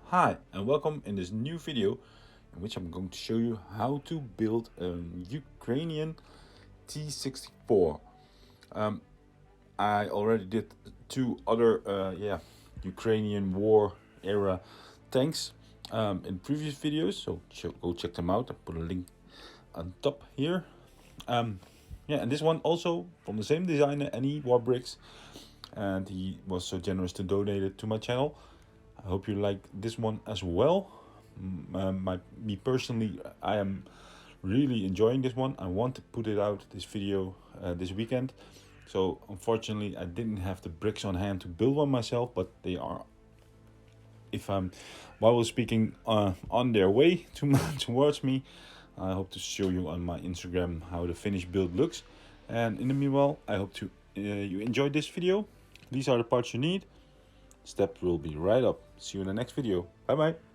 Hi and welcome in this new video in which I'm going to show you how to build a Ukrainian T-64. I already did two other Ukrainian war era tanks in previous videos, so go check them out. I put a link on top here. And this one also from the same designer, NE War Bricks, and he was so generous to donate it to my channel. I hope you like this one as well. Me personally, I am really enjoying this one. I want to put it out, this video, this weekend. So unfortunately, I didn't have the bricks on hand to build one myself, but they are, if I'm while speaking, on their way towards me. I hope to show you on my Instagram how the finished build looks. And in the meanwhile, I hope to you enjoyed this video. These are the parts you need. Steps will be right up. See you in the next video. Bye bye.